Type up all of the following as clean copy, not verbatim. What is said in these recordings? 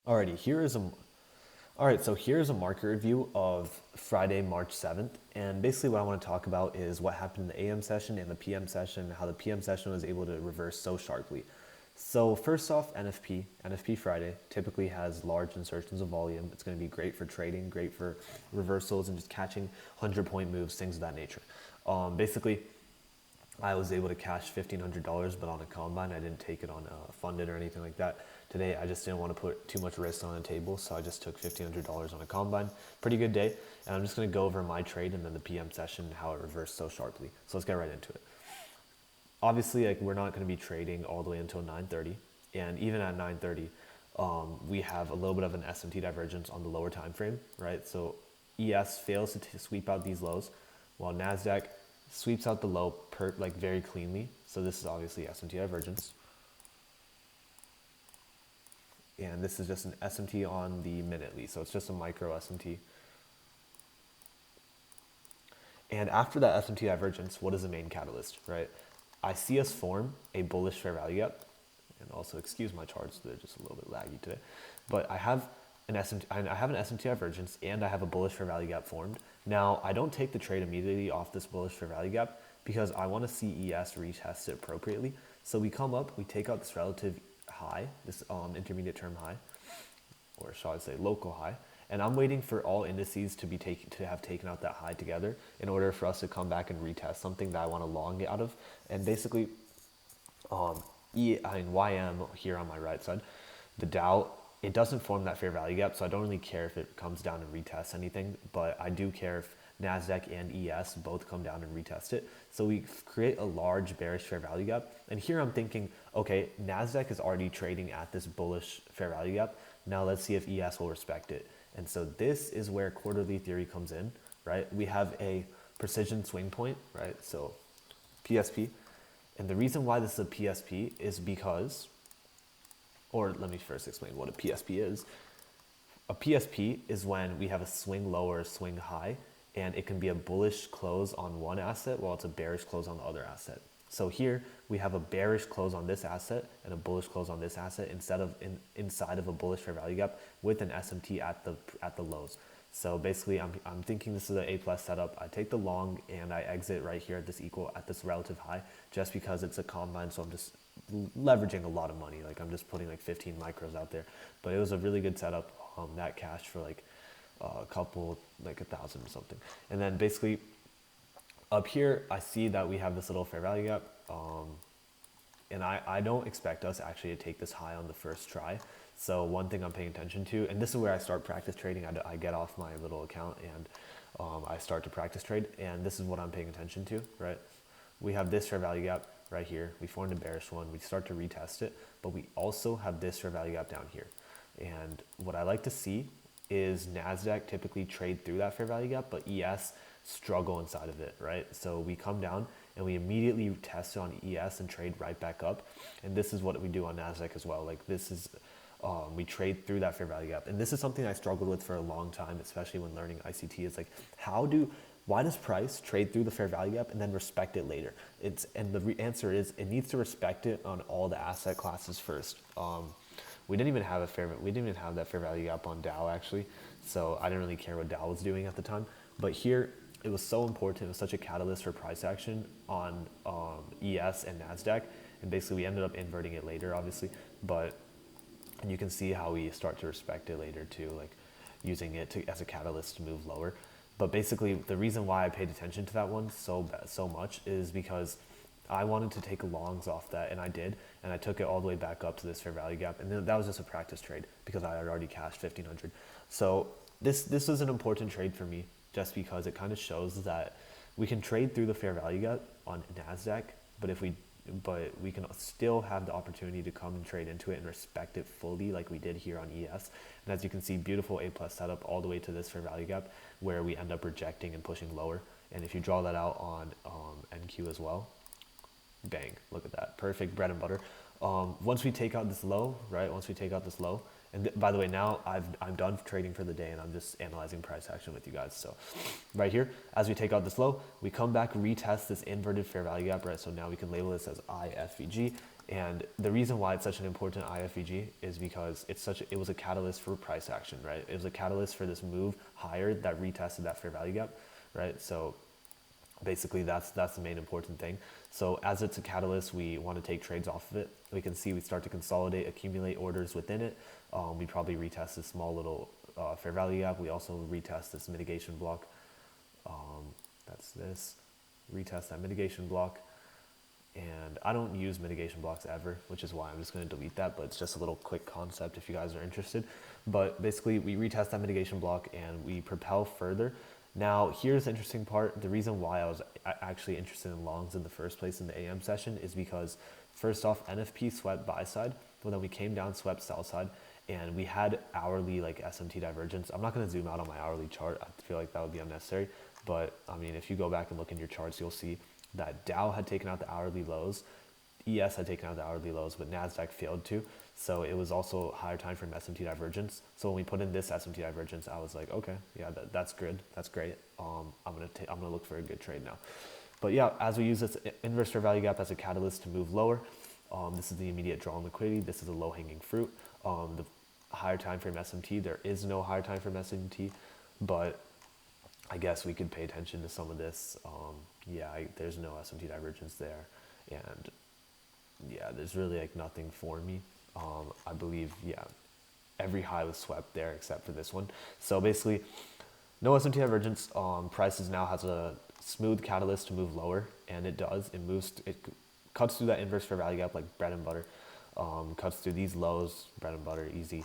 Alrighty, so here's a market review of Friday, March 7th. And basically what I want to talk about is what happened in the AM session and the PM session, and how the PM session was able to reverse so sharply. So first off, NFP Friday typically has large insertions of volume. It's going to be great for trading, great for reversals and just catching 100-point moves, things of that nature. Basically, I was able to cash $1,500, but on a combine. I didn't take it on funded or anything like that. Today, I just didn't want to put too much risk on the table, so I just took $1,500 on a combine. Pretty good day, and I'm just going to go over my trade and then the PM session and how it reversed so sharply. So let's get right into it. Obviously, like, we're not going to be trading all the way until 9:30, and even at 9:30, we have a little bit of an SMT divergence on the lower time frame, right? So ES fails to sweep out these lows, while Nasdaq sweeps out the low like very cleanly. So this is obviously SMT divergence, and this is just an SMT on the minutely. So it's just a micro SMT. And after that SMT divergence, what is the main catalyst, right? I see us form a bullish fair value gap, and also excuse my charts; they're just a little bit laggy today. But I have an SMT divergence, and I have a bullish fair value gap formed. Now I don't take the trade immediately off this bullish fair value gap because I want to see ES retest it appropriately. So we come up, we take out this relative high, this intermediate term high, or shall I say local high, and I'm waiting for all indices to have taken out that high together in order for us to come back and retest something that I want to long out of. And basically, YM here on my right side, the Dow, it doesn't form that fair value gap, so I don't really care if it comes down and retests anything, but I do care if NASDAQ and ES both come down and retest it. So we create a large bearish fair value gap. And here I'm thinking, okay, NASDAQ is already trading at this bullish fair value gap. Now let's see if ES will respect it. And so this is where quarterly theory comes in, right? We have a precision swing point, right? So PSP. And the reason why this is a PSP is because, or let me first explain what a PSP is. A PSP is when we have a swing low or a swing high, and it can be a bullish close on one asset while it's a bearish close on the other asset. So here we have a bearish close on this asset and a bullish close on this asset inside of a bullish fair value gap with an SMT at the lows. So basically, I'm thinking this is an A+ setup. I take the long and I exit right here at this relative high, just because it's a combine. So I'm just leveraging a lot of money. Like, I'm just putting like 15 micros out there. But it was a really good setup. That cash for like a couple, like 1,000 or something. And then basically up here, I see that we have this little fair value gap. And I don't expect us actually to take this high on the first try. So one thing I'm paying attention to, and this is where I start practice trading. I get off my little account and I start to practice trade. And this is what I'm paying attention to, right? We have this fair value gap right here. We formed a bearish one. We start to retest it, but we also have this fair value gap down here. And what I like to see is NASDAQ typically trade through that fair value gap, but ES struggle inside of it, right? So we come down and we immediately test on ES and trade right back up. And this is what we do on NASDAQ as well. Like, this is, we trade through that fair value gap. And this is something I struggled with for a long time, especially when learning ICT. It's like, why does price trade through the fair value gap and then respect it later? And the answer is, it needs to respect it on all the asset classes first. We didn't even have that fair value gap on Dow, actually, so I didn't really care what Dow was doing at the time. But here, it was so important. It was such a catalyst for price action on ES and NASDAQ, and basically we ended up inverting it later, obviously. But you can see how we start to respect it later too, like using it as a catalyst to move lower. But basically, the reason why I paid attention to that one so much is because I wanted to take longs off that, and I did, and I took it all the way back up to this fair value gap, and then that was just a practice trade because I had already cashed 1,500. So this is an important trade for me, just because it kind of shows that we can trade through the fair value gap on NASDAQ, but we can still have the opportunity to come and trade into it and respect it fully, like we did here on ES. And as you can see, beautiful A+ setup all the way to this fair value gap, where we end up rejecting and pushing lower. And if you draw that out on NQ as well, bang, look at that, perfect bread and butter. Once we take out this low, right? Once we take out this low, and by the way, now I'm done trading for the day, and I'm just analyzing price action with you guys. So right here, as we take out this low, we come back, retest this inverted fair value gap, right? So now we can label this as IFVG, And the reason why it's such an important IFVG is because it was a catalyst for price action, right? It was a catalyst for this move higher that retested that fair value gap, right? So basically that's the main important thing. So as it's a catalyst, we want to take trades off of it. We can see we start to consolidate, accumulate orders within it. We probably retest this small little fair value gap. We also retest this mitigation block. That's this, retest that mitigation block. And I don't use mitigation blocks ever, which is why I'm just going to delete that, but it's just a little quick concept if you guys are interested. But basically we retest that mitigation block and we propel further. Now here's the interesting part. The reason why I was actually interested in longs in the first place in the AM session is because first off, NFP swept buy side, but then we came down, swept sell side, and we had hourly like SMT divergence. I'm not going to zoom out on my hourly chart. I feel like that would be unnecessary, but I mean, if you go back and look in your charts, you'll see that Dow had taken out the hourly lows, ES had taken out the hourly lows, but NASDAQ failed to. So it was also higher time frame SMT divergence. So when we put in this SMT divergence, I was like, okay, yeah, that's good. That's great. I'm gonna look for a good trade now. But yeah, as we use this inverse fair value gap as a catalyst to move lower, this is the immediate draw on liquidity. This is a low hanging fruit. The higher time frame SMT, there is no higher time frame SMT, but I guess we could pay attention to some of this. There's no SMT divergence there, and yeah, there's really like nothing for me. I believe, every high was swept there except for this one. So basically, no SMT divergence. Prices now has a smooth catalyst to move lower, and it does. It cuts through that inverse fair value gap like bread and butter. Cuts through these lows, bread and butter, easy.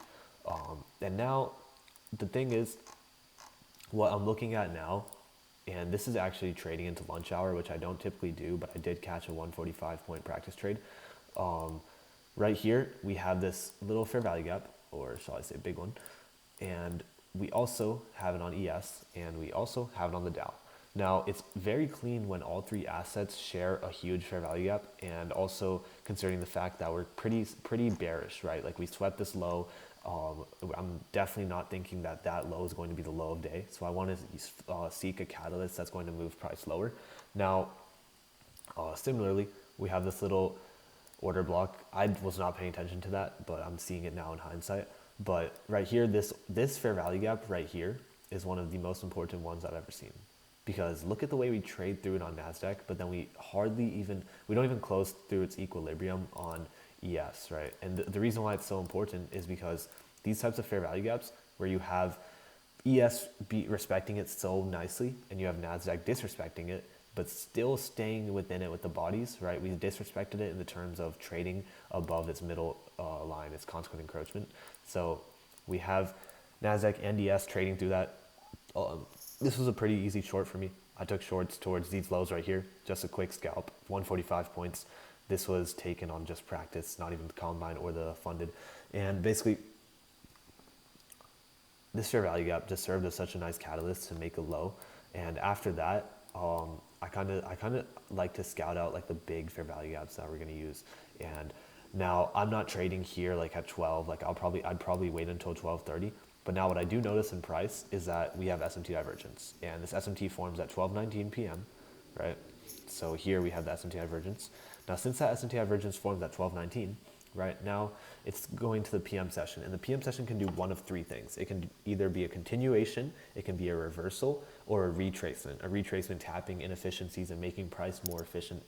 And now, the thing is, what I'm looking at now, and this is actually trading into lunch hour, which I don't typically do, but I did catch a 145 point practice trade. Right here, we have this little fair value gap, or shall I say big one, and we also have it on ES, and we also have it on the Dow. Now, it's very clean when all three assets share a huge fair value gap, and also considering the fact that we're pretty bearish, right? Like we swept this low. I'm definitely not thinking that low is going to be the low of day. So I want to seek a catalyst that's going to move price lower. Now, similarly, we have this little order block. I was not paying attention to that, but I'm seeing it now in hindsight. But right here, this fair value gap right here is one of the most important ones I've ever seen. Because look at the way we trade through it on NASDAQ, but then we don't even close through its equilibrium on ES, right? And the reason why it's so important is because these types of fair value gaps where you have ES respecting it so nicely and you have NASDAQ disrespecting it, but still staying within it with the bodies, right? We disrespected it in the terms of trading above its middle line, its consequent encroachment. So we have NASDAQ and ES trading through that. This was a pretty easy short for me. I took shorts towards these lows right here, just a quick scalp, 145 points. This was taken on just practice, not even the combine or the funded. And basically, this fair value gap just served as such a nice catalyst to make a low. And after that, I kind of like to scout out like the big fair value gaps that we're going to use. And now I'm not trading here like at 12. Like I'd probably wait until 12:30. But now what I do notice in price is that we have SMT divergence, and this SMT forms at 12:19 p.m. Right? So here we have the SMT divergence. Now, since that SMT divergence forms at 12:19, right, now it's going to the PM session, and the PM session can do one of three things. It can either be a continuation, it can be a reversal, or a retracement. A retracement tapping inefficiencies and making price more efficient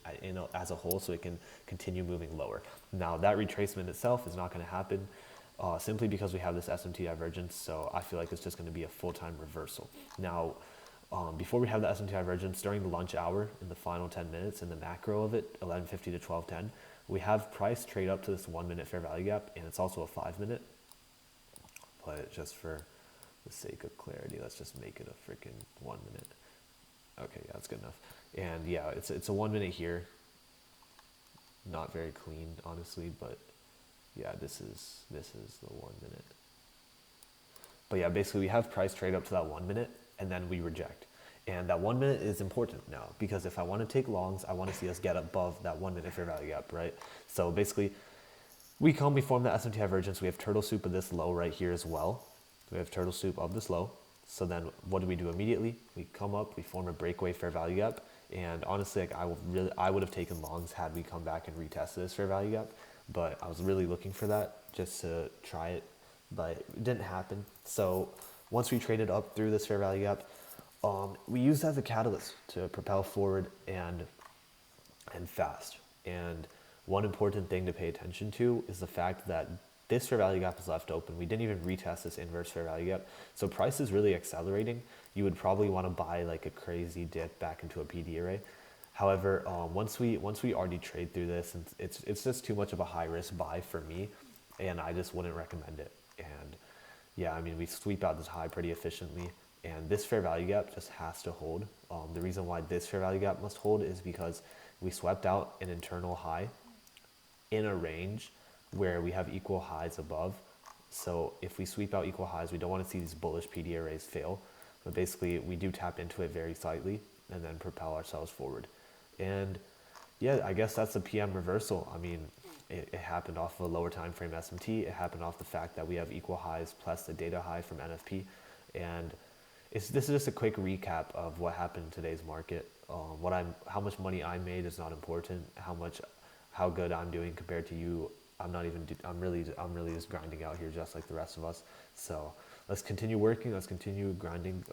as a whole so it can continue moving lower. Now, that retracement itself is not going to happen simply because we have this SMT divergence, so I feel like it's just going to be a full-time reversal. Now, before we have the SMT divergence, during the lunch hour, in the final 10 minutes, in the macro of it, 11:50 to 12:10, we have price trade up to this 1 minute fair value gap, and it's also a 5 minute. But just for the sake of clarity, let's just make it a freaking 1 minute. Okay, yeah, that's good enough. And yeah, it's a 1 minute here. Not very clean, honestly, but yeah, this is the 1 minute. But yeah, basically we have price trade up to that 1 minute, and then we reject. And that 1 minute is important now, because if I want to take longs, I want to see us get above that 1 minute fair value gap, right? So basically, we form the SMT divergence. We have turtle soup of this low right here as well. We have turtle soup of this low. So then what do we do immediately? We come up, we form a breakaway fair value gap. And honestly, like I would have taken longs had we come back and retested this fair value gap. but I was really looking for that just to try it, but it didn't happen. So once we traded up through this fair value gap, we used that as a catalyst to propel forward and fast. And one important thing to pay attention to is the fact that this fair value gap is left open. We didn't even retest this inverse fair value gap. So price is really accelerating. You would probably want to buy like a crazy dip back into a PD array. However, once we already trade through this, and it's just too much of a high risk buy for me, and I just wouldn't recommend it. And yeah, I mean, we sweep out this high pretty efficiently, and this fair value gap just has to hold. The reason why this fair value gap must hold is because we swept out an internal high in a range where we have equal highs above. So if we sweep out equal highs, we don't want to see these bullish PD arrays fail. But basically, we do tap into it very slightly and then propel ourselves forward. And yeah, I guess that's a PM reversal. I mean, it happened off of a lower time frame SMT. It happened off the fact that we have equal highs plus the data high from NFP. And this is just a quick recap of what happened in today's market. How much money I made is not important. How good I'm doing compared to you, I'm really just grinding out here just like the rest of us. So let's continue working. Let's continue grinding.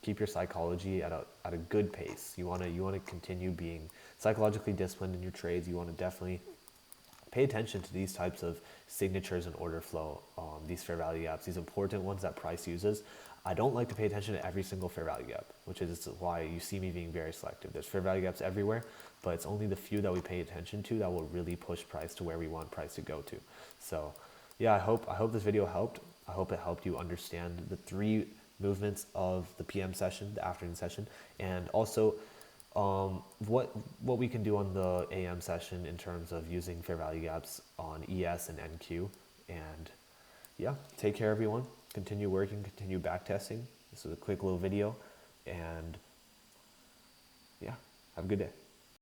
Keep your psychology at a good pace. You want to continue being psychologically disciplined in your trades. You want to definitely pay attention to these types of signatures and order flow, these fair value gaps, these important ones that price uses. I don't like to pay attention to every single fair value gap, which is why you see me being very selective. There's fair value gaps everywhere, but it's only the few that we pay attention to that will really push price to where we want price to go to. So yeah, I hope this video helped. I hope it helped you understand the 3 movements of the PM session, the afternoon session, and also what we can do on the AM session in terms of using fair value gaps on ES and NQ. And yeah, take care everyone. Continue working, continue backtesting. This was a quick little video, and yeah, have a good day.